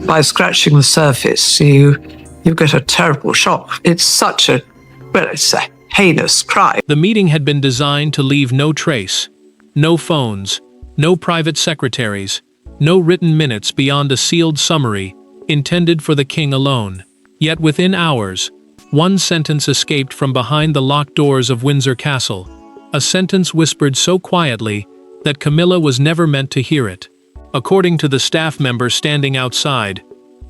by scratching the surface, you get a terrible shock. It's such a, well, it's a heinous crime. The meeting had been designed to leave no trace, no phones, no private secretaries, no written minutes beyond a sealed summary intended for the king alone. Yet within hours, one sentence escaped from behind the locked doors of Windsor Castle, a sentence whispered so quietly that Camilla was never meant to hear it. According to the staff member standing outside,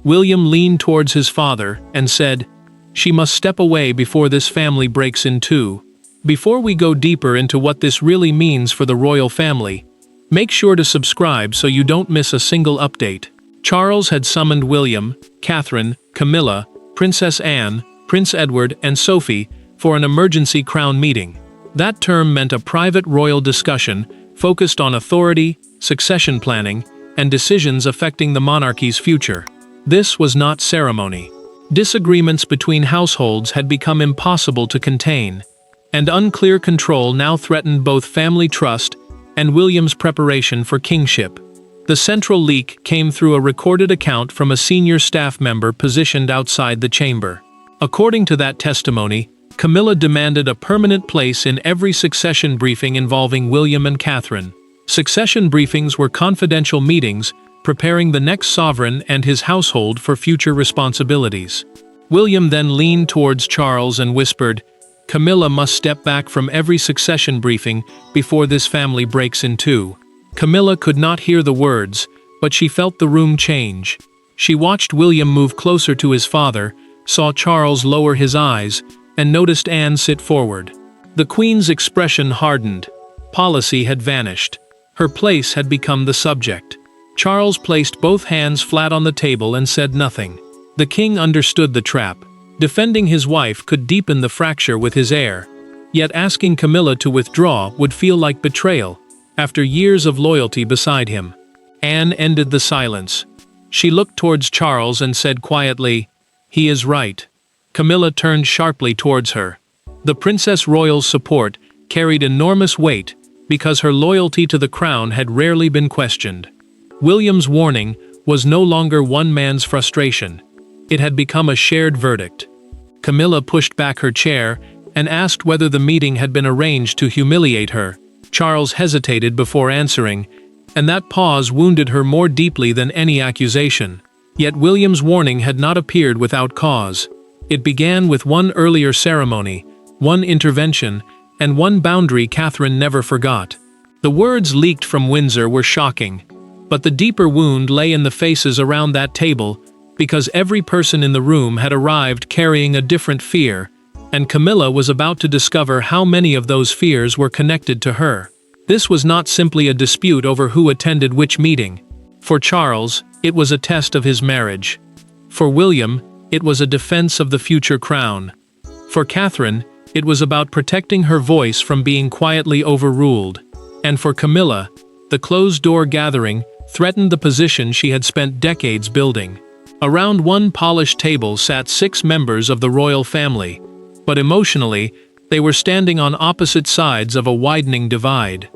William leaned towards his father and said, "She must step away before this family breaks in two." Before we go deeper into what this really means for the royal family, make sure to subscribe so you don't miss a single update. Charles had summoned William, Catherine, Camilla, Princess Anne, Prince Edward, and Sophie for an emergency crown meeting. That term meant a private royal discussion focused on authority, succession planning, and decisions affecting the monarchy's future. This was not ceremony. Disagreements between households had become impossible to contain, and unclear control now threatened both family trust and William's preparation for kingship. The central leak came through a recorded account from a senior staff member positioned outside the chamber. According to that testimony, Camilla demanded a permanent place in every succession briefing involving William and Catherine. Succession briefings were confidential meetings preparing the next sovereign and his household for future responsibilities. William then leaned towards Charles and whispered, "Camilla must step back from every succession briefing before this family breaks in two." Camilla could not hear the words, but she felt the room change. She watched William move closer to his father, saw Charles lower his eyes, and noticed Anne sit forward. The Queen's expression hardened. Policy had vanished. Her place had become the subject. Charles placed both hands flat on the table and said nothing. The king understood the trap. Defending his wife could deepen the fracture with his heir. Yet asking Camilla to withdraw would feel like betrayal, after years of loyalty beside him. Anne ended the silence. She looked towards Charles and said quietly, "He is right." Camilla turned sharply towards her. The Princess Royal's support carried enormous weight because her loyalty to the crown had rarely been questioned. William's warning was no longer one man's frustration. It had become a shared verdict. Camilla pushed back her chair and asked whether the meeting had been arranged to humiliate her. Charles hesitated before answering, and that pause wounded her more deeply than any accusation. Yet William's warning had not appeared without cause. It began with one earlier ceremony, one intervention, and one boundary Catherine never forgot. The words leaked from Windsor were shocking, but the deeper wound lay in the faces around that table, because every person in the room had arrived carrying a different fear, and Camilla was about to discover how many of those fears were connected to her. This was not simply a dispute over who attended which meeting. For Charles, it was a test of his marriage. For William, it was a defense of the future crown. For Catherine, it was about protecting her voice from being quietly overruled. And for Camilla, the closed-door gathering threatened the position she had spent decades building. Around one polished table sat 6 members of the royal family, but emotionally, they were standing on opposite sides of a widening divide.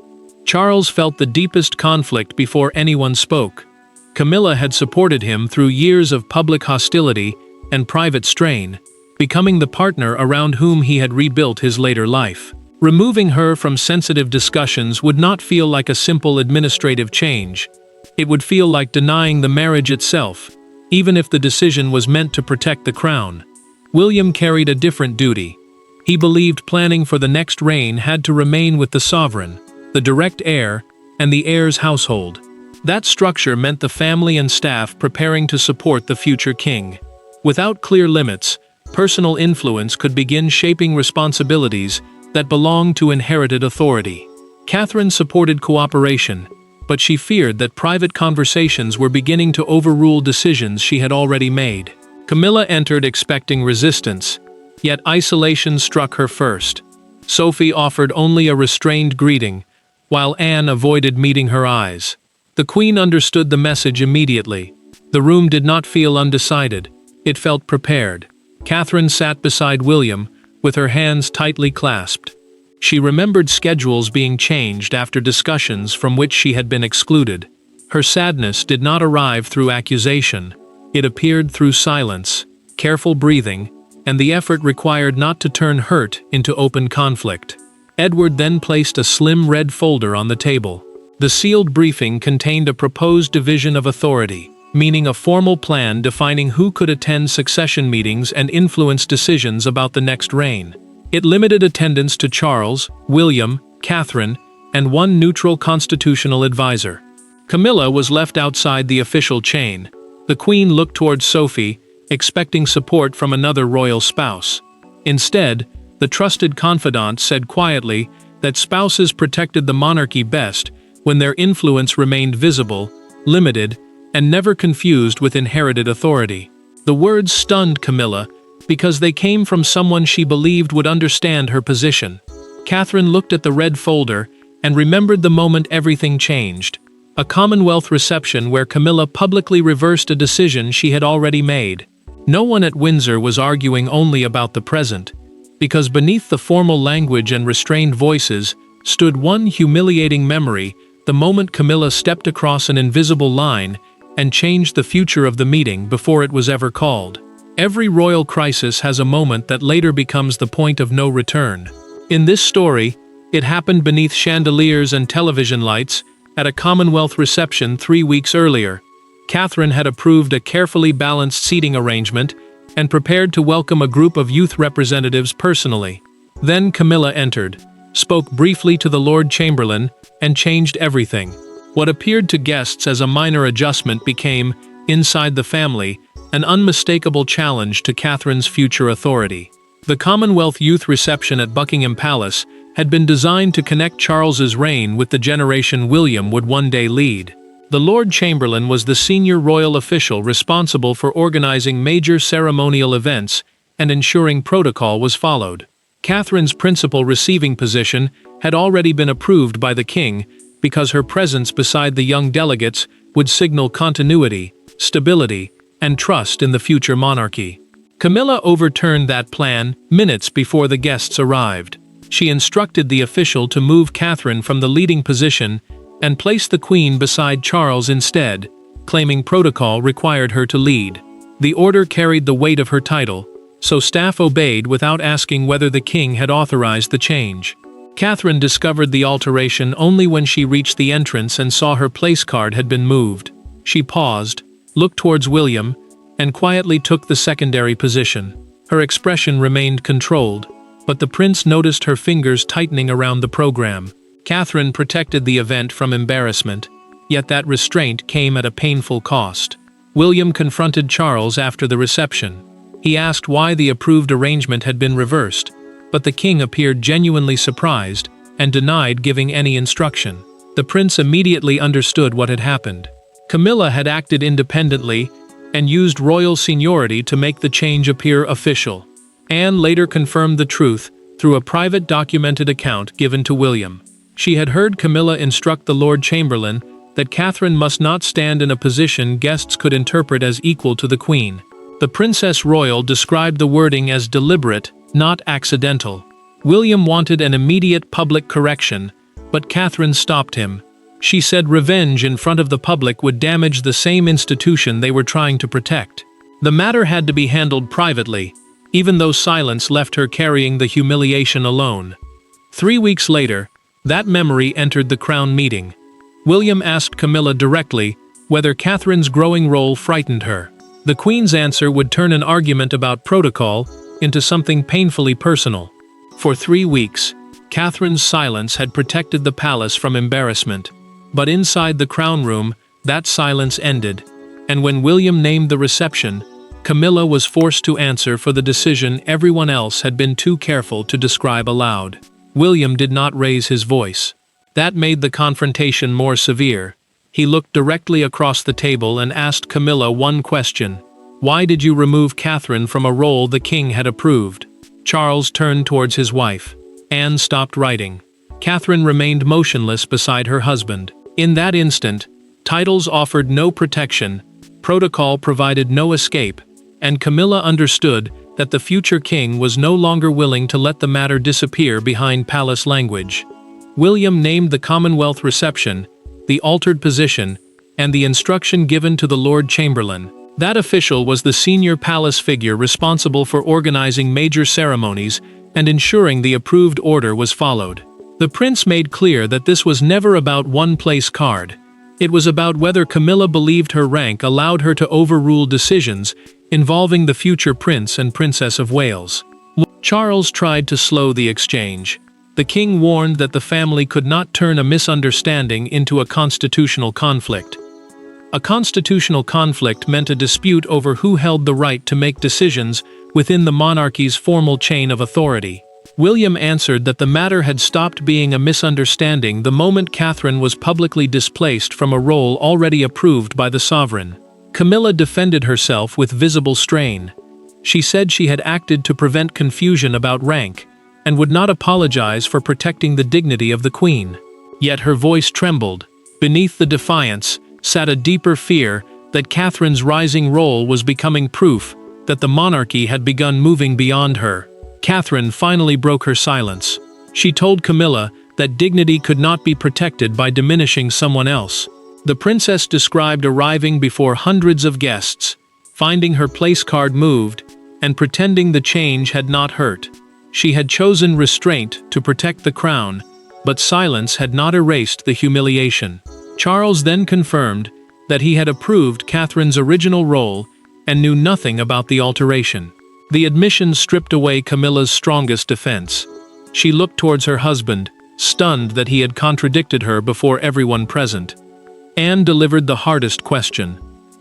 Charles felt the deepest conflict before anyone spoke. Camilla had supported him through years of public hostility and private strain, becoming the partner around whom he had rebuilt his later life. Removing her from sensitive discussions would not feel like a simple administrative change. It would feel like denying the marriage itself, even if the decision was meant to protect the crown. William carried a different duty. He believed planning for the next reign had to remain with the sovereign, the direct heir, and the heir's household. That structure meant the family and staff preparing to support the future king. Without clear limits, personal influence could begin shaping responsibilities that belonged to inherited authority. Catherine supported cooperation, but she feared that private conversations were beginning to overrule decisions she had already made. Camilla entered expecting resistance, yet isolation struck her first. Sophie offered only a restrained greeting, while Anne avoided meeting her eyes. The Queen understood the message immediately. The room did not feel undecided. It felt prepared. Catherine sat beside William, with her hands tightly clasped. She remembered schedules being changed after discussions from which she had been excluded. Her sadness did not arrive through accusation. It appeared through silence, careful breathing, and the effort required not to turn hurt into open conflict. Edward then placed a slim red folder on the table. The sealed briefing contained a proposed division of authority, meaning a formal plan defining who could attend succession meetings and influence decisions about the next reign. It limited attendance to Charles, William, Catherine, and one neutral constitutional advisor. Camilla was left outside the official chain. The Queen looked towards Sophie, expecting support from another royal spouse. Instead, the trusted confidant said quietly that spouses protected the monarchy best when their influence remained visible, limited, and never confused with inherited authority. The words stunned Camilla because they came from someone she believed would understand her position. Catherine looked at the red folder and remembered the moment everything changed. A Commonwealth reception where Camilla publicly reversed a decision she had already made. No one at Windsor was arguing only about the present, because beneath the formal language and restrained voices stood one humiliating memory: the moment Camilla stepped across an invisible line and changed the future of the meeting before it was ever called. Every royal crisis has a moment that later becomes the point of no return. In this story, it happened beneath chandeliers and television lights at a Commonwealth reception 3 weeks earlier. Catherine had approved a carefully balanced seating arrangement and prepared to welcome a group of youth representatives personally. Then Camilla entered, spoke briefly to the Lord Chamberlain, and changed everything. What appeared to guests as a minor adjustment became, inside the family, an unmistakable challenge to Catherine's future authority. The Commonwealth Youth Reception at Buckingham Palace had been designed to connect Charles's reign with the generation William would one day lead. The Lord Chamberlain was the senior royal official responsible for organizing major ceremonial events and ensuring protocol was followed. Catherine's principal receiving position had already been approved by the king because her presence beside the young delegates would signal continuity, stability, and trust in the future monarchy. Camilla overturned that plan minutes before the guests arrived. She instructed the official to move Catherine from the leading position and place the Queen beside Charles instead, claiming protocol required her to lead. The order carried the weight of her title, so staff obeyed without asking whether the king had authorized the change. Catherine discovered the alteration only when she reached the entrance and saw her place card had been moved. She paused, looked towards William, and quietly took the secondary position. Her expression remained controlled, but the prince noticed her fingers tightening around the program. Catherine protected the event from embarrassment, yet that restraint came at a painful cost. William confronted Charles after the reception. He asked why the approved arrangement had been reversed, but the king appeared genuinely surprised and denied giving any instruction. The prince immediately understood what had happened. Camilla had acted independently and used royal seniority to make the change appear official. Anne later confirmed the truth through a private documented account given to William. She had heard Camilla instruct the Lord Chamberlain that Catherine must not stand in a position guests could interpret as equal to the Queen. The Princess Royal described the wording as deliberate, not accidental. William wanted an immediate public correction, but Catherine stopped him. She said revenge in front of the public would damage the same institution they were trying to protect. The matter had to be handled privately, even though silence left her carrying the humiliation alone. 3 weeks later, that memory entered the Crown meeting. William asked Camilla directly whether Catherine's growing role frightened her. The Queen's answer would turn an argument about protocol into something painfully personal. For 3 weeks, Catherine's silence had protected the palace from embarrassment. But inside the crown room, that silence ended, and when William named the reception, Camilla was forced to answer for the decision everyone else had been too careful to describe aloud. William did not raise his voice. That made the confrontation more severe. He looked directly across the table and asked Camilla one question: "Why did you remove Catherine from a role the king had approved?" Charles turned towards his wife. Anne stopped writing. Catherine remained motionless beside her husband. In that instant, titles offered no protection, protocol provided no escape, and Camilla understood that the future king was no longer willing to let the matter disappear behind palace language. William named the Commonwealth reception, the altered position, and the instruction given to the Lord Chamberlain. That official was the senior palace figure responsible for organizing major ceremonies and ensuring the approved order was followed. The prince made clear that this was never about one place card. It was about whether Camilla believed her rank allowed her to overrule decisions involving the future Prince and Princess of Wales. Charles tried to slow the exchange. The king warned that the family could not turn a misunderstanding into a constitutional conflict. A constitutional conflict meant a dispute over who held the right to make decisions within the monarchy's formal chain of authority. William answered that the matter had stopped being a misunderstanding the moment Catherine was publicly displaced from a role already approved by the sovereign. Camilla defended herself with visible strain. She said she had acted to prevent confusion about rank, and would not apologize for protecting the dignity of the Queen. Yet her voice trembled. Beneath the defiance sat a deeper fear that Catherine's rising role was becoming proof that the monarchy had begun moving beyond her. Catherine finally broke her silence. She told Camilla that dignity could not be protected by diminishing someone else. The princess described arriving before hundreds of guests, finding her place card moved, and pretending the change had not hurt. She had chosen restraint to protect the crown, but silence had not erased the humiliation. Charles then confirmed that he had approved Catherine's original role and knew nothing about the alteration. The admission stripped away Camilla's strongest defense. She looked towards her husband, stunned that he had contradicted her before everyone present. Anne delivered the hardest question.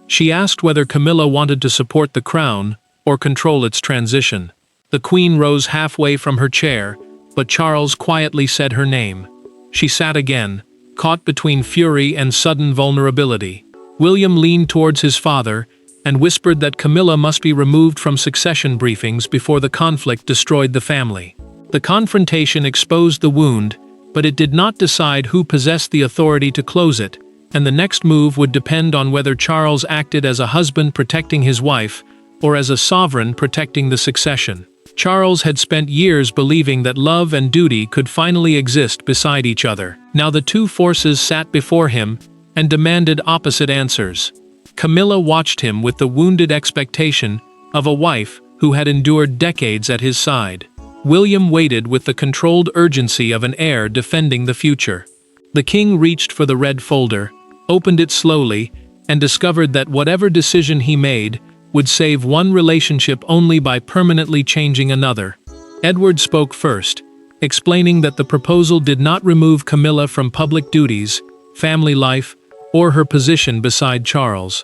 She asked whether Camilla wanted to support the crown or control its transition. The Queen rose halfway from her chair, but Charles quietly said her name. She sat again, caught between fury and sudden vulnerability. William leaned towards his father and whispered that Camilla must be removed from succession briefings before the conflict destroyed the family. The confrontation exposed the wound, but it did not decide who possessed the authority to close it, and the next move would depend on whether Charles acted as a husband protecting his wife or as a sovereign protecting the succession. Charles had spent years believing that love and duty could finally exist beside each other. Now the two forces sat before him and demanded opposite answers. Camilla watched him with the wounded expectation of a wife who had endured decades at his side. William waited with the controlled urgency of an heir defending the future. The king reached for the red folder, opened it slowly, and discovered that whatever decision he made would save one relationship only by permanently changing another. Edward spoke first, explaining that the proposal did not remove Camilla from public duties, family life, or her position beside Charles.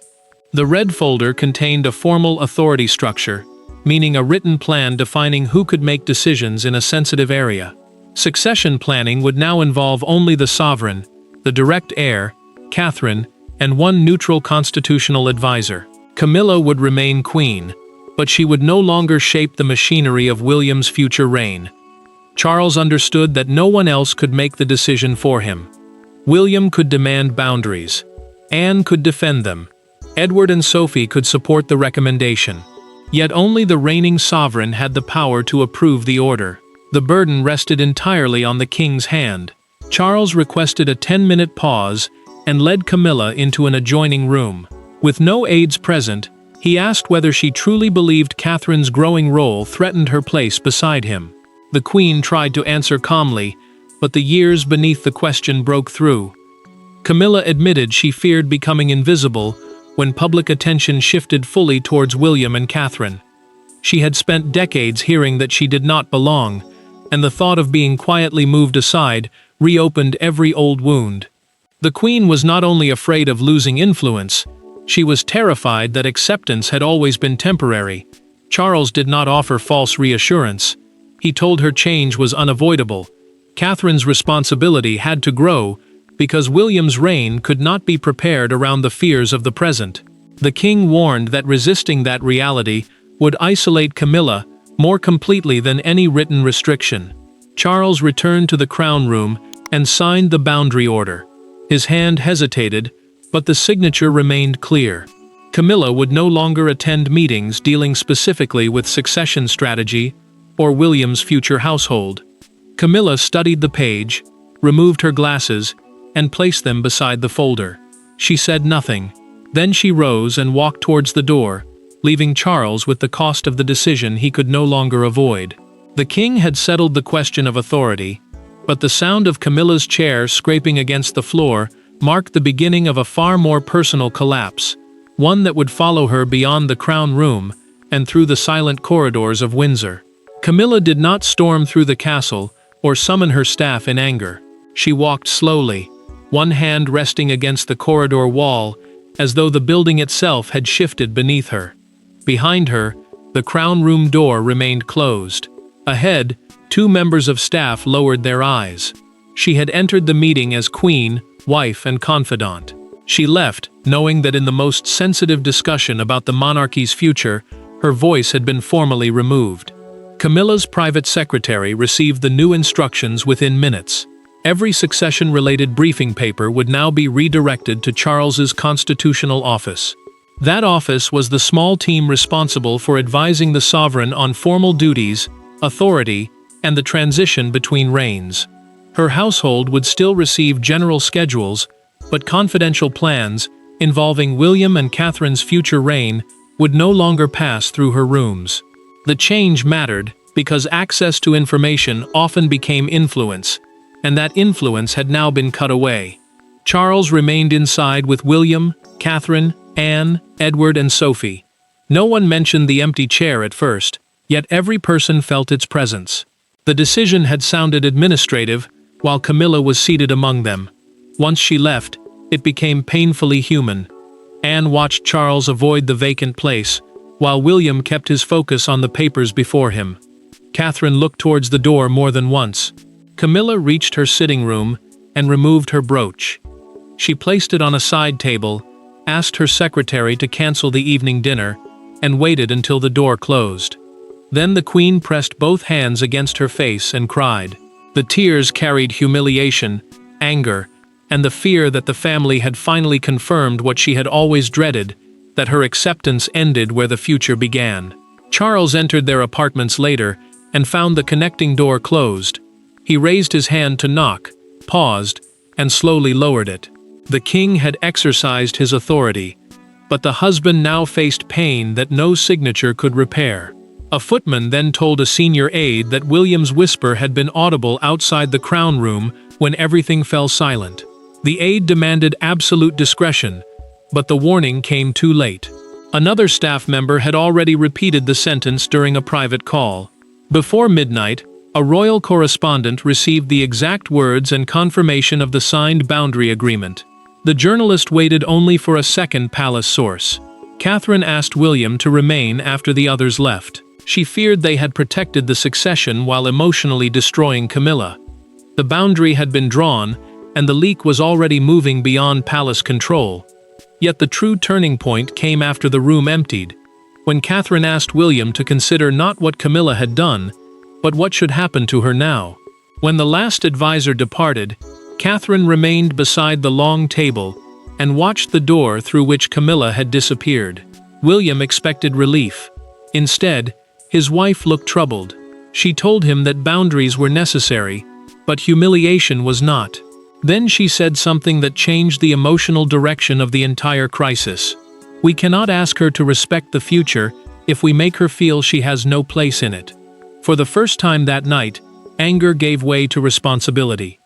The red folder contained a formal authority structure, meaning a written plan defining who could make decisions in a sensitive area. Succession planning would now involve only the sovereign, the direct heir, Catherine, and one neutral constitutional advisor. Camilla would remain queen, but she would no longer shape the machinery of William's future reign. Charles understood that no one else could make the decision for him. William could demand boundaries. Anne could defend them. Edward and Sophie could support the recommendation. Yet only the reigning sovereign had the power to approve the order. The burden rested entirely on the king's hand. Charles requested a 10-minute pause and led Camilla into an adjoining room. With no aides present, he asked whether she truly believed Catherine's growing role threatened her place beside him. The Queen tried to answer calmly, but the years beneath the question broke through. Camilla admitted she feared becoming invisible when public attention shifted fully towards William and Catherine. She had spent decades hearing that she did not belong, and the thought of being quietly moved aside reopened every old wound. The Queen was not only afraid of losing influence, she was terrified that acceptance had always been temporary. Charles did not offer false reassurance. He told her change was unavoidable. Catherine's responsibility had to grow because William's reign could not be prepared around the fears of the present. The king warned that resisting that reality would isolate Camilla more completely than any written restriction. Charles returned to the crown room and signed the boundary order. His hand hesitated, but the signature remained clear. Camilla would no longer attend meetings dealing specifically with succession strategy or William's future household. Camilla studied the page, removed her glasses, and placed them beside the folder. She said nothing. Then she rose and walked towards the door, leaving Charles with the cost of the decision he could no longer avoid. The king had settled the question of authority, but the sound of Camilla's chair scraping against the floor marked the beginning of a far more personal collapse, one that would follow her beyond the crown room and through the silent corridors of Windsor. Camilla did not storm through the castle or summon her staff in anger. She walked slowly, one hand resting against the corridor wall, as though the building itself had shifted beneath her. Behind her, the crown room door remained closed. Ahead, 2 members of staff lowered their eyes. She had entered the meeting as queen, wife, and confidant. She left, knowing that in the most sensitive discussion about the monarchy's future, her voice had been formally removed. Camilla's private secretary received the new instructions within minutes. Every succession-related briefing paper would now be redirected to Charles's constitutional office. That office was the small team responsible for advising the sovereign on formal duties, authority, and the transition between reigns. Her household would still receive general schedules, but confidential plans, involving William and Catherine's future reign, would no longer pass through her rooms. The change mattered because access to information often became influence, and that influence had now been cut away. Charles remained inside with William, Catherine, Anne, Edward, and Sophie. No one mentioned the empty chair at first, yet every person felt its presence. The decision had sounded administrative, while Camilla was seated among them. Once she left, it became painfully human. Anne watched Charles avoid the vacant place, while William kept his focus on the papers before him. Catherine looked towards the door more than once. Camilla reached her sitting room and removed her brooch. She placed it on a side table, asked her secretary to cancel the evening dinner, and waited until the door closed. Then the queen pressed both hands against her face and cried. The tears carried humiliation, anger, and the fear that the family had finally confirmed what she had always dreaded, that her acceptance ended where the future began. Charles entered their apartments later and found the connecting door closed. He raised his hand to knock, paused, and slowly lowered it. The king had exercised his authority, but the husband now faced pain that no signature could repair. A footman then told a senior aide that William's whisper had been audible outside the crown room when everything fell silent. The aide demanded absolute discretion, but the warning came too late. Another staff member had already repeated the sentence during a private call. Before midnight, a royal correspondent received the exact words and confirmation of the signed boundary agreement. The journalist waited only for a second palace source. Catherine asked William to remain after the others left. She feared they had protected the succession while emotionally destroying Camilla. The boundary had been drawn, and the leak was already moving beyond palace control. Yet the true turning point came after the room emptied, when Catherine asked William to consider not what Camilla had done, but what should happen to her now. When the last advisor departed, Catherine remained beside the long table and watched the door through which Camilla had disappeared. William expected relief. Instead, his wife looked troubled. She told him that boundaries were necessary, but humiliation was not. Then she said something that changed the emotional direction of the entire crisis. We cannot ask her to respect the future if we make her feel she has no place in it. For the first time that night, anger gave way to responsibility.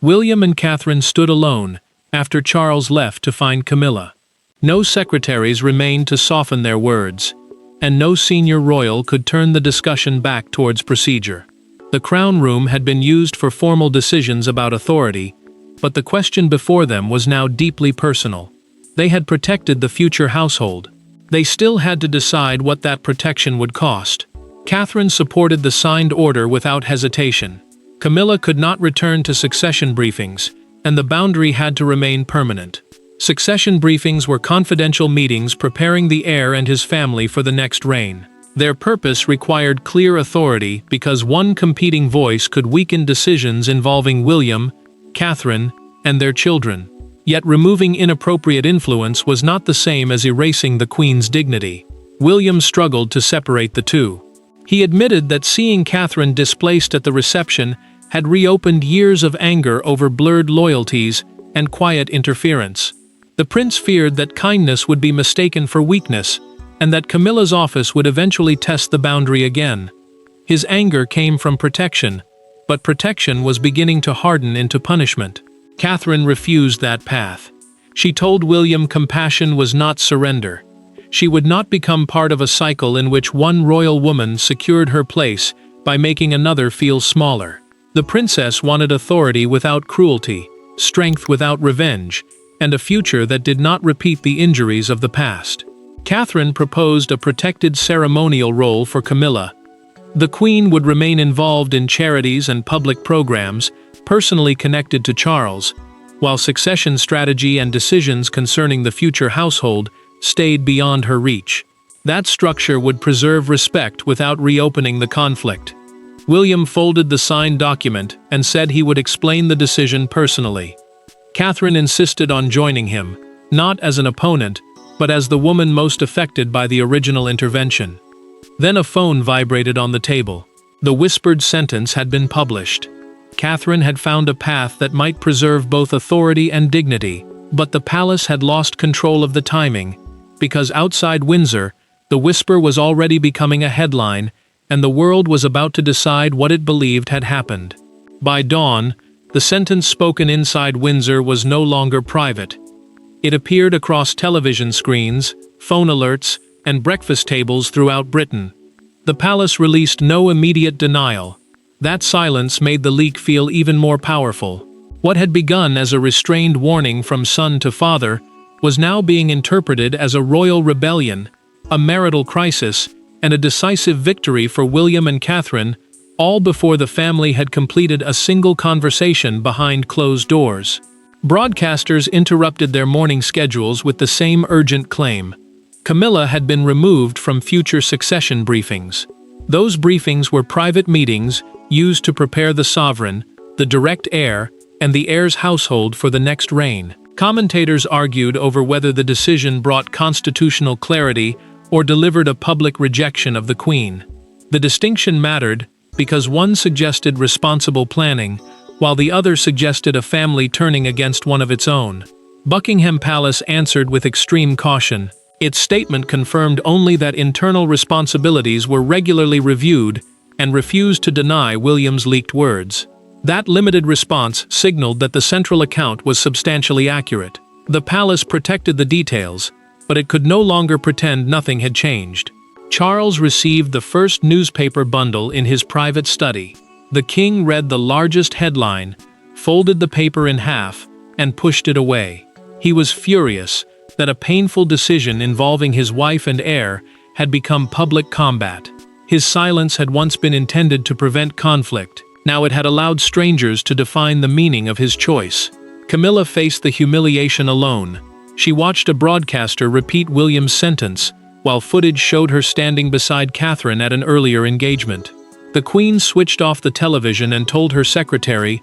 William and Catherine stood alone after Charles left to find Camilla. No secretaries remained to soften their words, and no senior royal could turn the discussion back towards procedure. The crown room had been used for formal decisions about authority, but the question before them was now deeply personal. They had protected the future household. They still had to decide what that protection would cost. Catherine supported the signed order without hesitation. Camilla could not return to succession briefings, and the boundary had to remain permanent. Succession briefings were confidential meetings preparing the heir and his family for the next reign. Their purpose required clear authority because one competing voice could weaken decisions involving William, Catherine, and their children. Yet removing inappropriate influence was not the same as erasing the Queen's dignity. William struggled to separate the two. He admitted that seeing Catherine displaced at the reception had reopened years of anger over blurred loyalties and quiet interference. The prince feared that kindness would be mistaken for weakness, and that Camilla's office would eventually test the boundary again. His anger came from protection, but protection was beginning to harden into punishment. Catherine refused that path. She told William compassion was not surrender. She would not become part of a cycle in which one royal woman secured her place by making another feel smaller. The princess wanted authority without cruelty, strength without revenge, and a future that did not repeat the injuries of the past. Catherine proposed a protected ceremonial role for Camilla. The queen would remain involved in charities and public programs, personally connected to Charles, while succession strategy and decisions concerning the future household stayed beyond her reach. That structure would preserve respect without reopening the conflict. William folded the signed document and said he would explain the decision personally. Catherine insisted on joining him, not as an opponent, but as the woman most affected by the original intervention. Then a phone vibrated on the table. The whispered sentence had been published. Catherine had found a path that might preserve both authority and dignity, but the palace had lost control of the timing, because outside Windsor, the whisper was already becoming a headline, and the world was about to decide what it believed had happened. By dawn, the sentence spoken inside Windsor was no longer private. It appeared across television screens, phone alerts, and breakfast tables throughout Britain. The palace released no immediate denial. That silence made the leak feel even more powerful. What had begun as a restrained warning from son to father was now being interpreted as a royal rebellion, a marital crisis, and a decisive victory for William and Catherine, all before the family had completed a single conversation behind closed doors. Broadcasters interrupted their morning schedules with the same urgent claim. Camilla had been removed from future succession briefings. Those briefings were private meetings used to prepare the sovereign, the direct heir, and the heir's household for the next reign. Commentators argued over whether the decision brought constitutional clarity or delivered a public rejection of the Queen. The distinction mattered because one suggested responsible planning, while the other suggested a family turning against one of its own. Buckingham Palace answered with extreme caution. Its statement confirmed only that internal responsibilities were regularly reviewed and refused to deny William's leaked words. That limited response signaled that the central account was substantially accurate. The palace protected the details, but it could no longer pretend nothing had changed. Charles received the first newspaper bundle in his private study. The king read the largest headline, folded the paper in half, and pushed it away. He was furious that a painful decision involving his wife and heir had become public combat. His silence had once been intended to prevent conflict. Now it had allowed strangers to define the meaning of his choice. Camilla faced the humiliation alone. She watched a broadcaster repeat William's sentence, while footage showed her standing beside Catherine at an earlier engagement. The Queen switched off the television and told her secretary,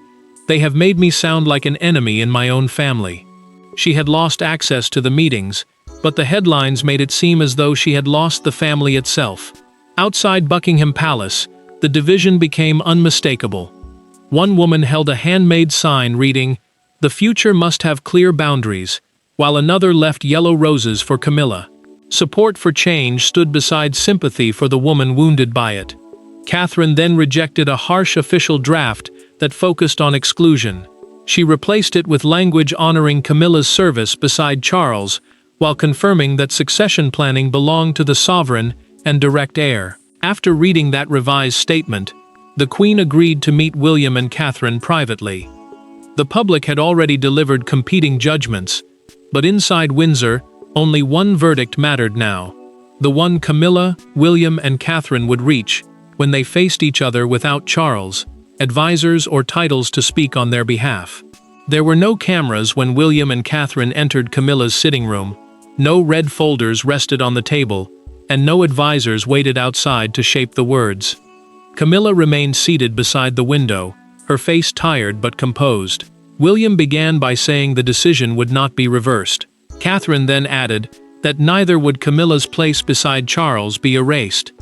"They have made me sound like an enemy in my own family." She had lost access to the meetings, but the headlines made it seem as though she had lost the family itself. Outside Buckingham Palace, the division became unmistakable. One woman held a handmade sign reading, "The future must have clear boundaries," while another left yellow roses for Camilla. Support for change stood beside sympathy for the woman wounded by it. Catherine then rejected a harsh official draft that focused on exclusion. She replaced it with language honoring Camilla's service beside Charles, while confirming that succession planning belonged to the sovereign and direct heir. After reading that revised statement, the Queen agreed to meet William and Catherine privately. The public had already delivered competing judgments, but inside Windsor, only one verdict mattered now, the one Camilla, William, and Catherine would reach when they faced each other without Charles, advisors, or titles to speak on their behalf. There were no cameras when William and Catherine entered Camilla's sitting room, no red folders rested on the table, and no advisors waited outside to shape the words. Camilla remained seated beside the window, her face tired but composed. William began by saying the decision would not be reversed. Catherine then added that neither would Camilla's place beside Charles be erased.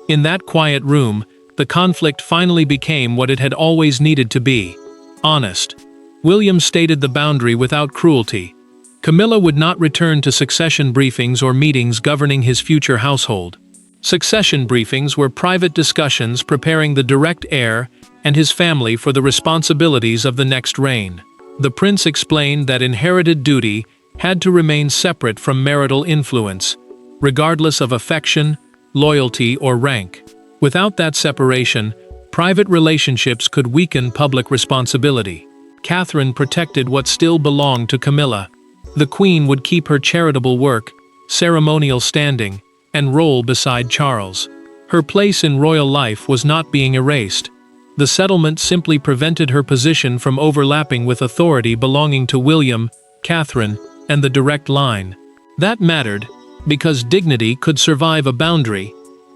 In that quiet room, the conflict finally became what it had always needed to be: honest. William stated the boundary without cruelty. Camilla would not return to succession briefings or meetings governing his future household. Succession briefings were private discussions preparing the direct heir and his family for the responsibilities of the next reign. The prince explained that inherited duty had to remain separate from marital influence, regardless of affection, loyalty, or rank. Without that separation, private relationships could weaken public responsibility. Catherine protected what still belonged to Camilla. The queen would keep her charitable work, ceremonial standing, and role beside Charles. Her place in royal life was not being erased. The settlement simply prevented her position from overlapping with authority belonging to William, Catherine, and the direct line. That mattered, because dignity could survive a boundary,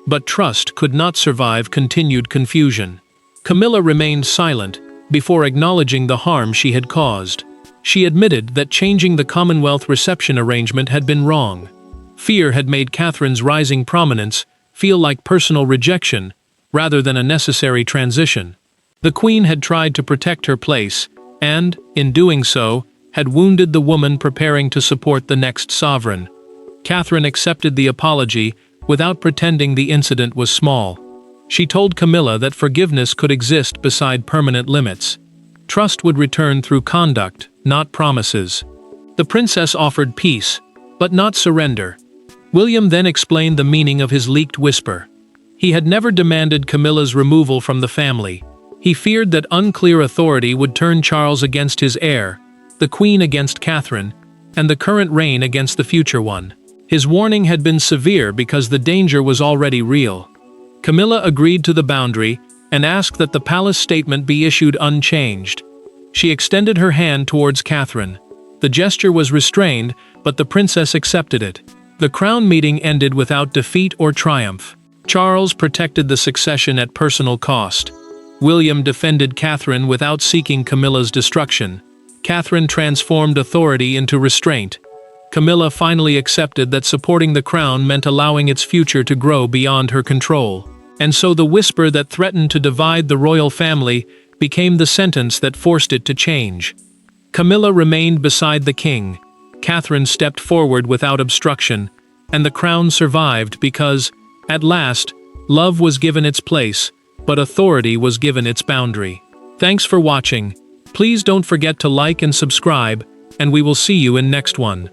but trust could not survive continued confusion. Camilla remained silent before acknowledging the harm she had caused. She admitted that changing the Commonwealth reception arrangement had been wrong. Fear had made Catherine's rising prominence feel like personal rejection rather than a necessary transition. The Queen had tried to protect her place and, in doing so, had wounded the woman preparing to support the next sovereign. Catherine accepted the apology without pretending the incident was small. She told Camilla that forgiveness could exist beside permanent limits. Trust would return through conduct, not promises. The princess offered peace, but not surrender. William then explained the meaning of his leaked whisper. He had never demanded Camilla's removal from the family. He feared that unclear authority would turn Charles against his heir, the Queen against Catherine, and the current reign against the future one. His warning had been severe because the danger was already real. Camilla agreed to the boundary and asked that the palace statement be issued unchanged. She extended her hand towards Catherine. The gesture was restrained, but the princess accepted it. The crown meeting ended without defeat or triumph. Charles protected the succession at personal cost. William defended Catherine without seeking Camilla's destruction. Catherine transformed authority into restraint. Camilla finally accepted that supporting the crown meant allowing its future to grow beyond her control. And so the whisper that threatened to divide the royal family became the sentence that forced it to change. Camilla remained beside the king. Catherine stepped forward without obstruction, and the crown survived because, at last, love was given its place, but authority was given its boundary. Thanks for watching. Please don't forget to like and subscribe, and we will see you in next one.